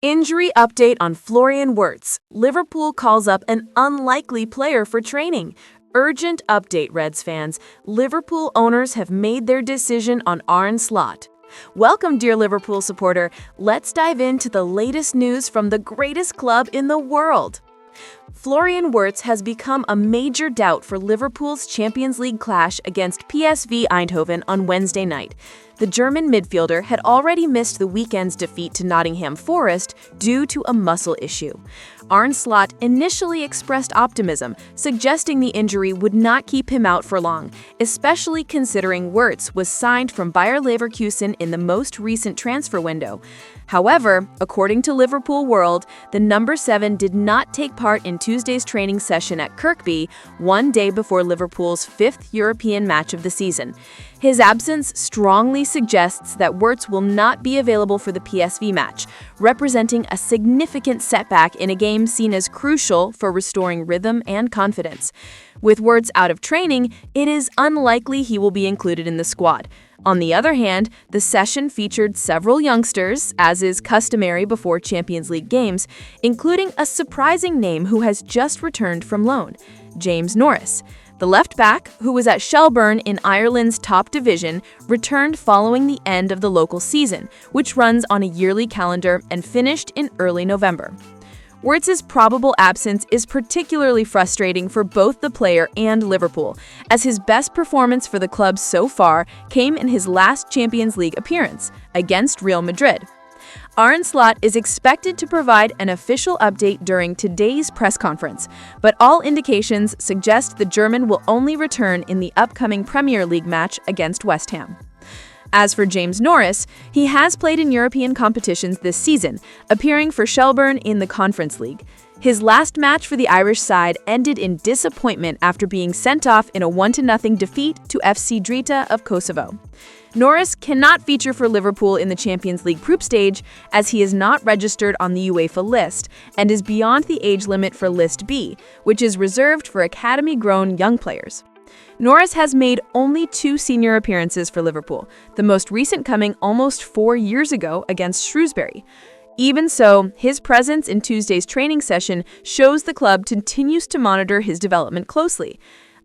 Injury update on Florian Wirtz. Liverpool calls up an unlikely player for training. Urgent update, Reds fans. Liverpool owners have made their decision on Arne Slot. Welcome, dear Liverpool supporter. Let's dive into the latest news from the greatest club in the world. Florian Wirtz has become a major doubt for Liverpool's Champions League clash against PSV Eindhoven on Wednesday night. The German midfielder had already missed the weekend's defeat to Nottingham Forest due to a muscle issue. Arne Slot initially expressed optimism, suggesting the injury would not keep him out for long, especially considering Wirtz was signed from Bayer Leverkusen in the most recent transfer window. However, according to Liverpool World, the number 7 did not take part in Tuesday's training session at Kirkby, one day before Liverpool's 5th European match of the season. His absence strongly suggests that Wirtz will not be available for the PSV match, representing a significant setback in a game seen as crucial for restoring rhythm and confidence. With Wirtz out of training, it is unlikely he will be included in the squad. On the other hand, the session featured several youngsters, as is customary before Champions League games, including a surprising name who has just returned from loan, James Norris. The left-back, who was at Shelbourne in Ireland's top division, returned following the end of the local season, which runs on a yearly calendar and finished in early November. Wirtz's probable absence is particularly frustrating for both the player and Liverpool, as his best performance for the club so far came in his last Champions League appearance, against Real Madrid. Arne Slot is expected to provide an official update during today's press conference, but all indications suggest the German will only return in the upcoming Premier League match against West Ham. As for James Norris, he has played in European competitions this season, appearing for Shelbourne in the Conference League. His last match for the Irish side ended in disappointment after being sent off in a 1-0 defeat to FC Drita of Kosovo. Norris cannot feature for Liverpool in the Champions League group stage as he is not registered on the UEFA list and is beyond the age limit for List B, which is reserved for academy-grown young players. Norris has made only 2 senior appearances for Liverpool, the most recent coming almost 4 years ago against Shrewsbury. Even so, his presence in Tuesday's training session shows the club continues to monitor his development closely.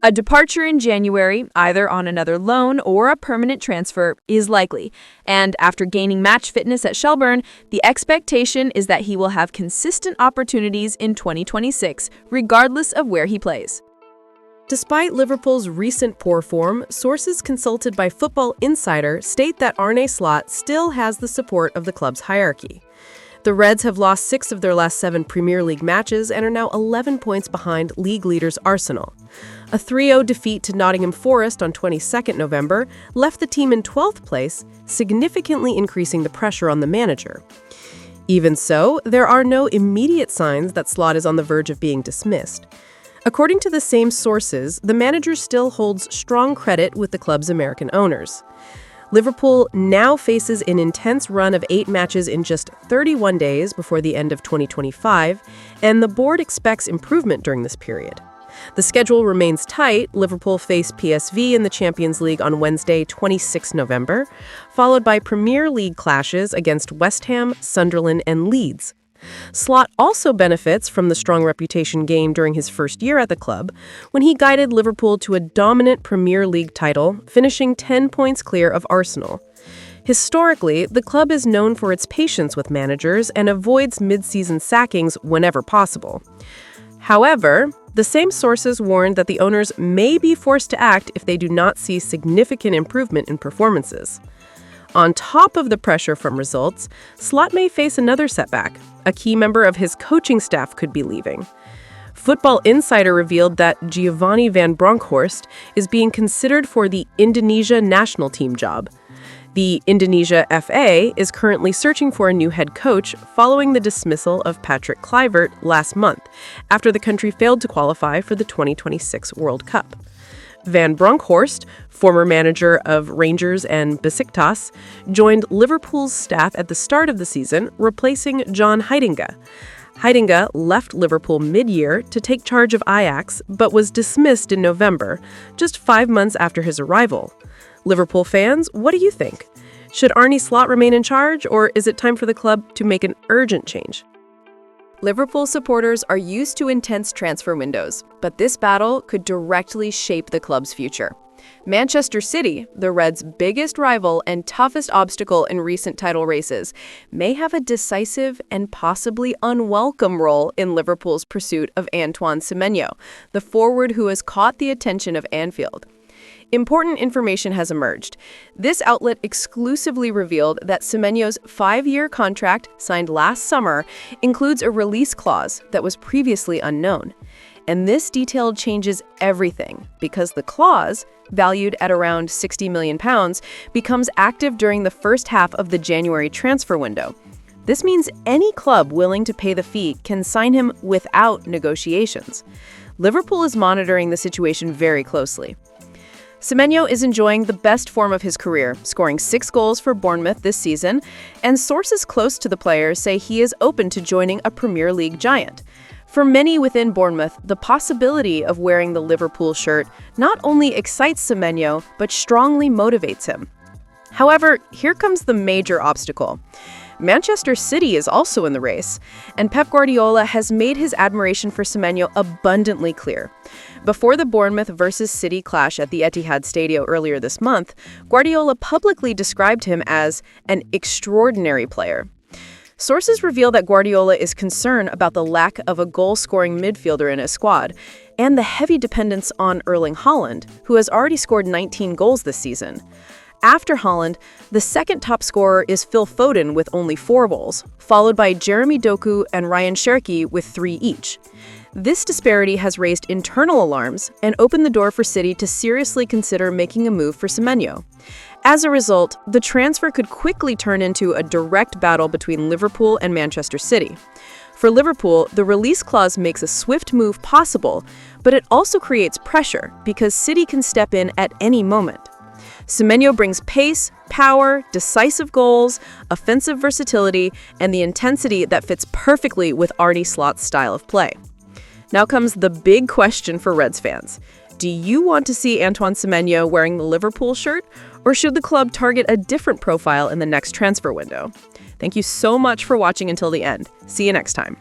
A departure in January, either on another loan or a permanent transfer, is likely, and after gaining match fitness at Shelbourne, the expectation is that he will have consistent opportunities in 2026, regardless of where he plays. Despite Liverpool's recent poor form, sources consulted by Football Insider state that Arne Slot still has the support of the club's hierarchy. The Reds have lost 6 of their last 7 Premier League matches and are now 11 points behind league leaders Arsenal. A 3-0 defeat to Nottingham Forest on 22nd November left the team in 12th place, significantly increasing the pressure on the manager. Even so, there are no immediate signs that Slot is on the verge of being dismissed. According to the same sources, the manager still holds strong credit with the club's American owners. Liverpool now faces an intense run of 8 matches in just 31 days before the end of 2025, and the board expects improvement during this period. The schedule remains tight. Liverpool face PSV in the Champions League on Wednesday, 26 November, followed by Premier League clashes against West Ham, Sunderland, and Leeds. Slot also benefits from the strong reputation gained during his first year at the club, when he guided Liverpool to a dominant Premier League title, finishing 10 points clear of Arsenal. Historically, the club is known for its patience with managers and avoids mid-season sackings whenever possible. However, the same sources warned that the owners may be forced to act if they do not see significant improvement in performances. On top of the pressure from results, Slot may face another setback. A key member of his coaching staff could be leaving. Football Insider revealed that Giovanni van Bronckhorst is being considered for the Indonesia national team job. The Indonesia FA is currently searching for a new head coach following the dismissal of Patrick Kluivert last month, after the country failed to qualify for the 2026 World Cup. Van Bronckhorst, former manager of Rangers and Besiktas, joined Liverpool's staff at the start of the season, replacing John Heitinga. Heitinga left Liverpool mid-year to take charge of Ajax, but was dismissed in November, just 5 months after his arrival. Liverpool fans, what do you think? Should Arne Slot remain in charge, or is it time for the club to make an urgent change? Liverpool supporters are used to intense transfer windows, but this battle could directly shape the club's future. Manchester City, the Reds' biggest rival and toughest obstacle in recent title races, may have a decisive and possibly unwelcome role in Liverpool's pursuit of Antoine Semenyo, the forward who has caught the attention of Anfield. Important information has emerged. This outlet exclusively revealed that Semenyo's 5-year contract, signed last summer, includes a release clause that was previously unknown. And this detail changes everything because the clause, valued at around £60 million, becomes active during the first half of the January transfer window. This means any club willing to pay the fee can sign him without negotiations. Liverpool is monitoring the situation very closely. Semenyo is enjoying the best form of his career, scoring 6 goals for Bournemouth this season, and sources close to the player say he is open to joining a Premier League giant. For many within Bournemouth, the possibility of wearing the Liverpool shirt not only excites Semenyo, but strongly motivates him. However, here comes the major obstacle. Manchester City is also in the race, and Pep Guardiola has made his admiration for Semenyo abundantly clear. Before the Bournemouth versus City clash at the Etihad Stadium earlier this month, Guardiola publicly described him as an extraordinary player. Sources reveal that Guardiola is concerned about the lack of a goal-scoring midfielder in his squad and the heavy dependence on Erling Haaland, who has already scored 19 goals this season. After Haaland, the second top scorer is Phil Foden with only 4 goals, followed by Jeremy Doku and Ryan Cherki with 3 each. This disparity has raised internal alarms and opened the door for City to seriously consider making a move for Semenyo. As a result, the transfer could quickly turn into a direct battle between Liverpool and Manchester City. For Liverpool, the release clause makes a swift move possible, but it also creates pressure because City can step in at any moment. Semenyo brings pace, power, decisive goals, offensive versatility, and the intensity that fits perfectly with Arne Slot's style of play. Now comes the big question for Reds fans. Do you want to see Antoine Semenyo wearing the Liverpool shirt, or should the club target a different profile in the next transfer window? Thank you so much for watching until the end. See you next time.